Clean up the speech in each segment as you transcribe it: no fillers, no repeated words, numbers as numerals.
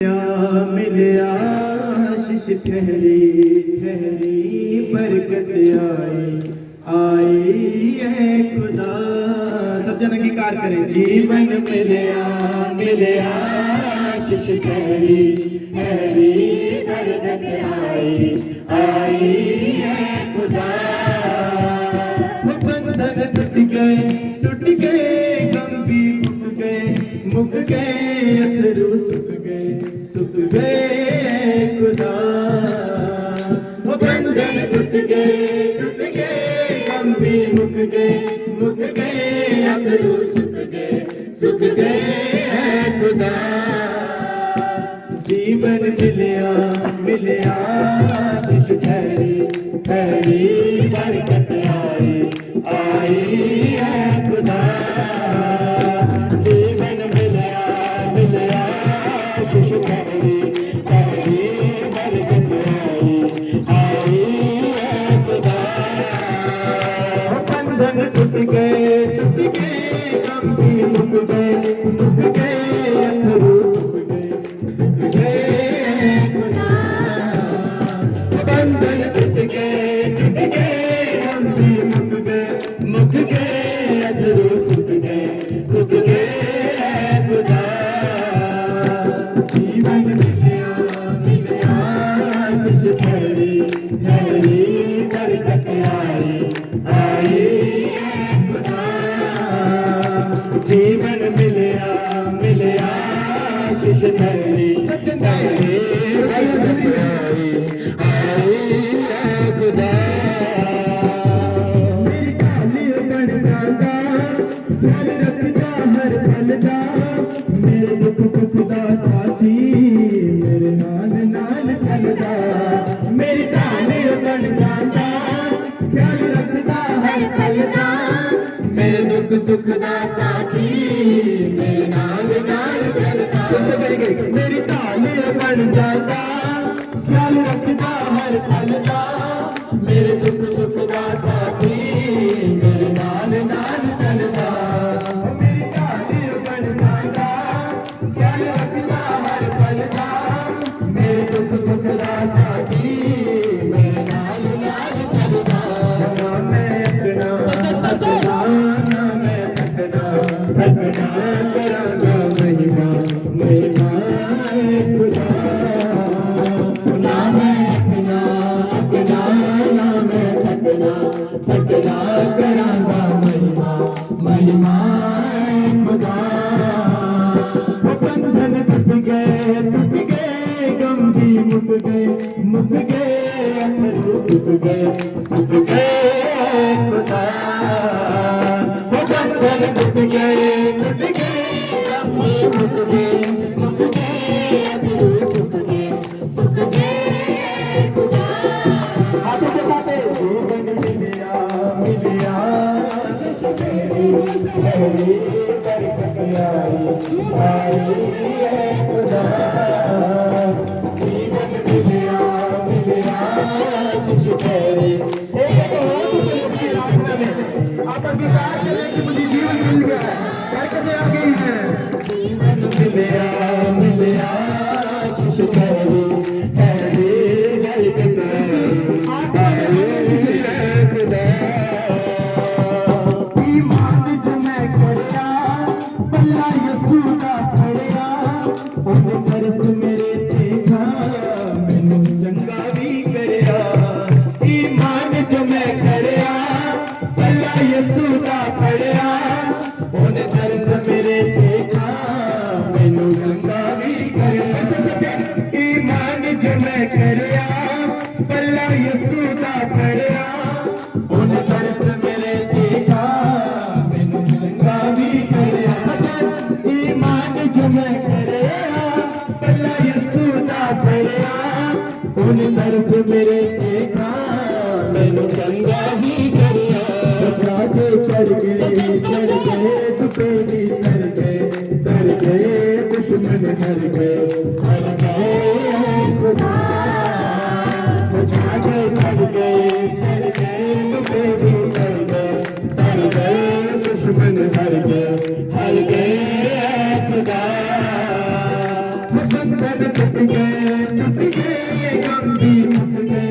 मिलिया आशीष ठहरी ठहरी बरकत आई है खुदा। सब जन अंगीकार करें। जीवन मिलिया आशीष ठहरी ठहरी बरकत आई है खुदा। बंधन टूट गए गम भी मुक गए अथरू सुख गए खुदा। वो बंधन टूट गए गम भी मुक गए अथरू सुख गए खुदा। जीवन मिलिया आशीष ठहरी बरकत आई है खुदा। जीवन मिलिया आशीष ठहरी बरकत आई है खुदा। बंधन टूट गए गम भी मुक गए अथरू सुख गए खुदा। बंधन टूट गए गम भी मुक गए अथरू सुख गए खुदा। जीवन मिलिया आशीष ठहरी बरकत आई है खुदा। जीवन मिलिया आशीष ठहरी बरकत आई है खुदा। मेरी काली बन जाता ख्याल रखता हर पल का। मेरे दुख सुख दा साथी मेरे नाल चलदा। मेरी काली बन जाता ख्याल रखता हर पल का। मेरे दुख सुख दा साथी मेरे नाल चलदा। मेरी काली बन जाता ख्याल रखता हर पल का। मेरे दुख सुख दा साथी मेरे नाल चलदा। मेरी काली बन जाता ख्याल रखता हर पल का। मेरे दुख सुख दा साथी मेरे नाल चलदा। ना मैं अपना ना मैं थकना करांगा महिमा खुदा। ना मैं अपना ना मैं थकना करांगा महिमा खुदा। बंधन टूट गए गम भी मुक गए अथरू सुख गए खुदा। बंधन टूट गए गम भी मुक गए अथरू सुख गए खुदा। हाथों से बातें। जीवन मिलिया आशीष ठहरी बरकत आई है खुदा। जीवन मिलिया आशीष ठहरी। आप अंगीकार करें कि मुझे जीवन मिल गया है, बरकतें आ गई हैं। जीवन मिलिया आशीष ठहरी बरकत आई है खुदा। ईमान जो मैं करया पल्ला यसू दा फड़िया। ओने तरस मेरे देखा मैनू चंगा भी करया। ईमान जो मैं करया पल्ला यसू दा फड़िया। ओने तरस मेरे देखा मैनू चंगा भी करया। ईमान जो मैं करया पल्ला यसू दा फड़िया। ओने तरस मेरे देखा मैनू चंगा भी करया। ईमान जो मैं करया पल्ला यसू दा फड़िया। ओने तरस मेरे देखा मैनू चंगा भी करया। बचा के चढ़ गए दुपेली तर गए दुश्मन हर गए खुदा। बचा के चढ़ गए दुपेली तर गए दुश्मन हर गए खुदा। बंधन टूट गए गम भी मुक गए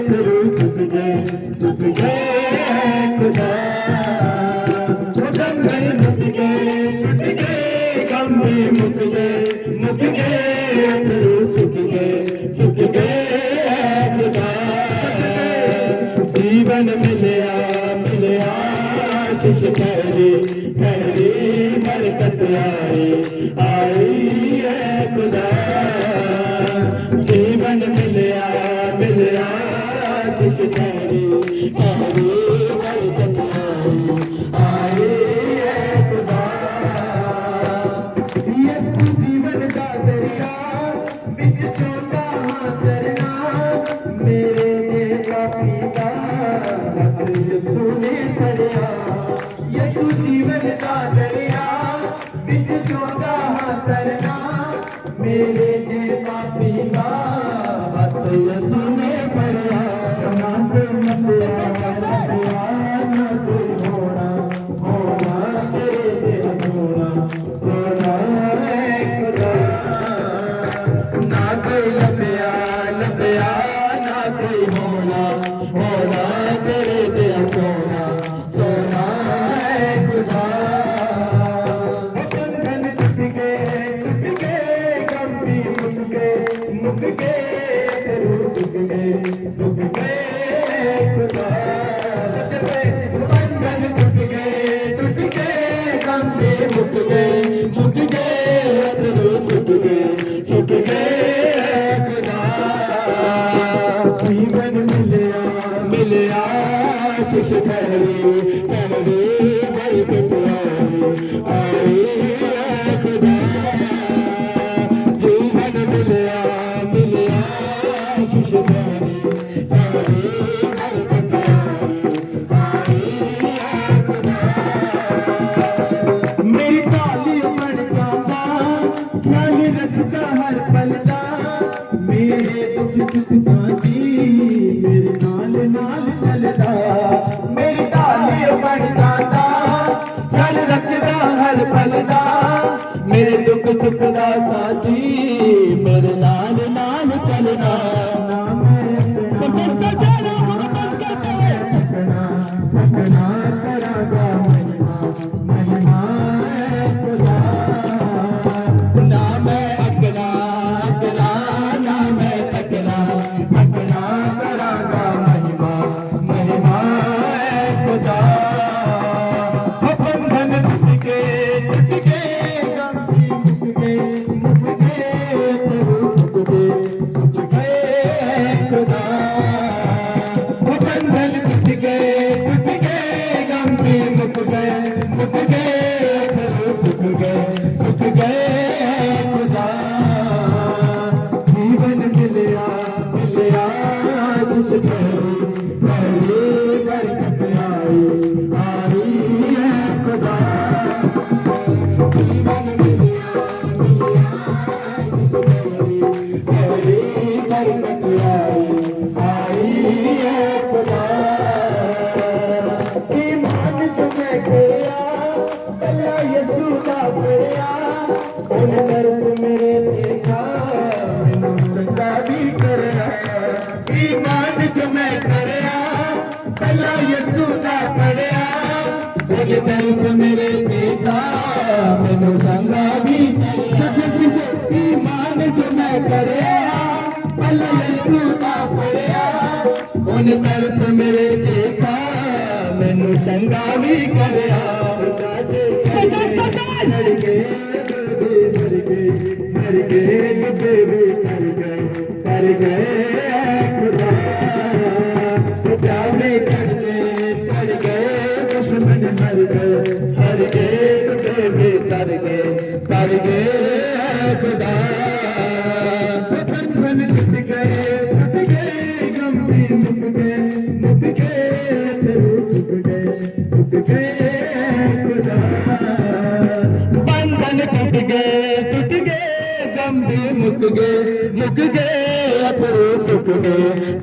फिर सुख गए खुदा बंधन टूट गए गम भी मुक गए फिर सुख गए खुदा जीवन मिलया आशीष ठहरी बरकत आई है खुदा जीवन मिलया आशीष ठहरी बरकत आई है खुदा यीशु जीवन का दरिया बिच छोटा करना मेरे जेठा पिता यीशु ने पढ़िया यीशु जीवन का दरिया बिच छोटा करना मेरे जेठा पिता यीशु ने पढ़िया जीवन मिलया आशीष ठहरी बरकत आई है खुदा जीवन मिलया आशीष ठहरी बरकत आई है खुदा मेरी ताली मर जाता ख्याल रखता हर पल का मेरे दुख सुख साथी मेरे नाल चलता मेरी ताली बन जाता ख्याल रखता हर पल का मेरे दुख सुख दा साथी मेरे नाल चलता थकना करागा महिमा खुदा ना मैं अकला ना मैं थकना करागा महिमा खुदा बंधन टूट गए गम भी मुक गए सुख गए खुदा बंधन टूट गए गम भी मुक गए सुख गए खुदा जीवन मिलया आशीष ठहरी बरकत आई है खुदा जीवन मिलया आशीष ठहरी बरकत आई है खुदा ईमान तुम्हें किया कला यीशु का पढ़िया उन दर्द मेरे देखा चंगा भी कर ईमान जो मैं करया कला यीशु का पढ़िया उन दर्द मेरे देखा मैनू चंगा भी ईमान जो मैं करया कला यीशु का पढ़िया उन दर्द मेरे देखा मैनू चंगा भी करया मर गए खुदा जाने चढ़ गए दुश्मन मर गए तर गए खुदा बंधन टूट गए गम भी मुक गए सुख गए खुदा बंधन टूट गए गम भी मुक गए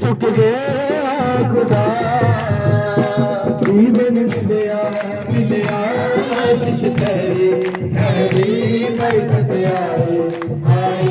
सुख गए खुदा जीवन मिलया आशीष ठहरी बरकत आई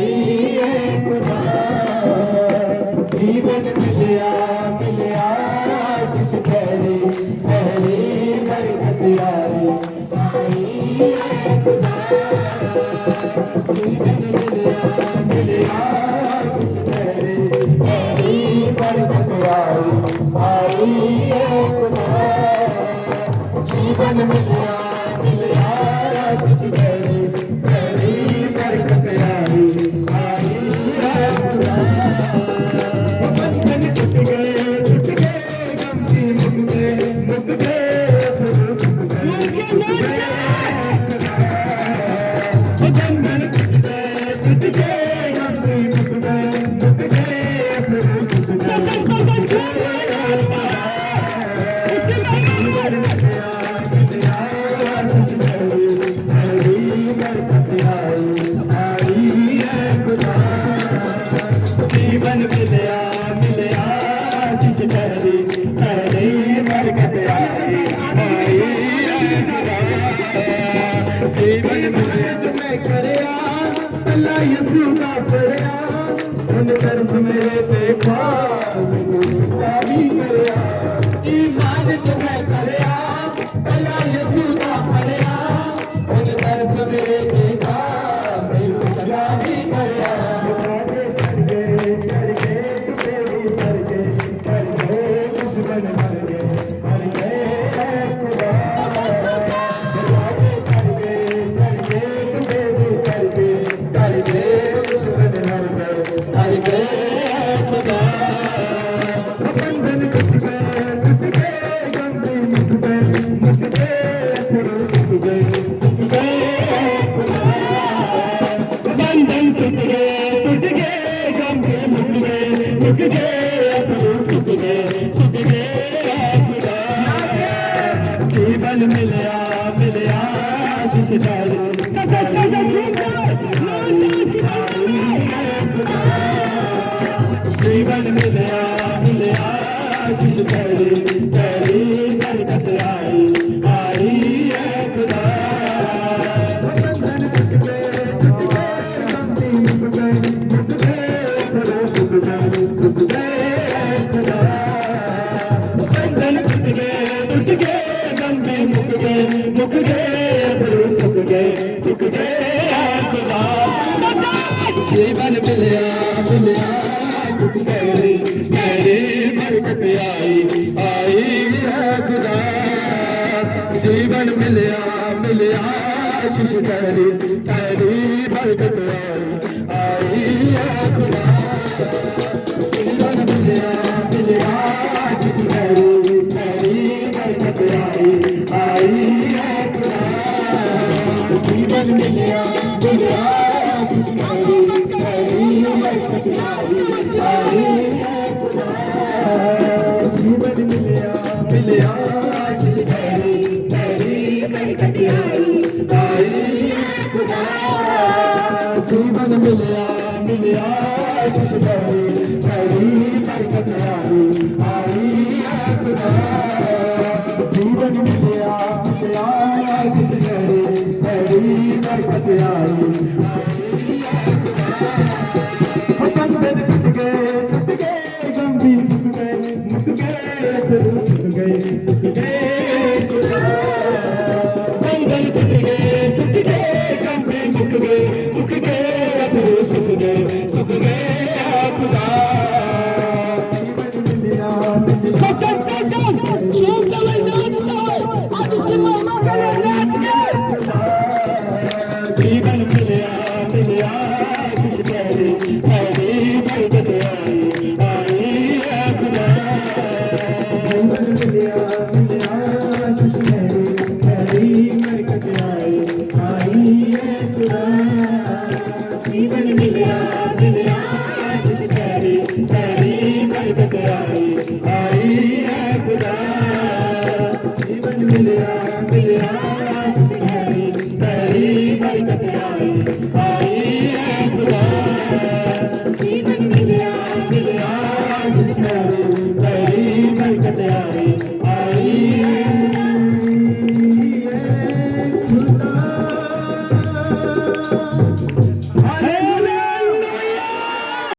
जीवन मिलिया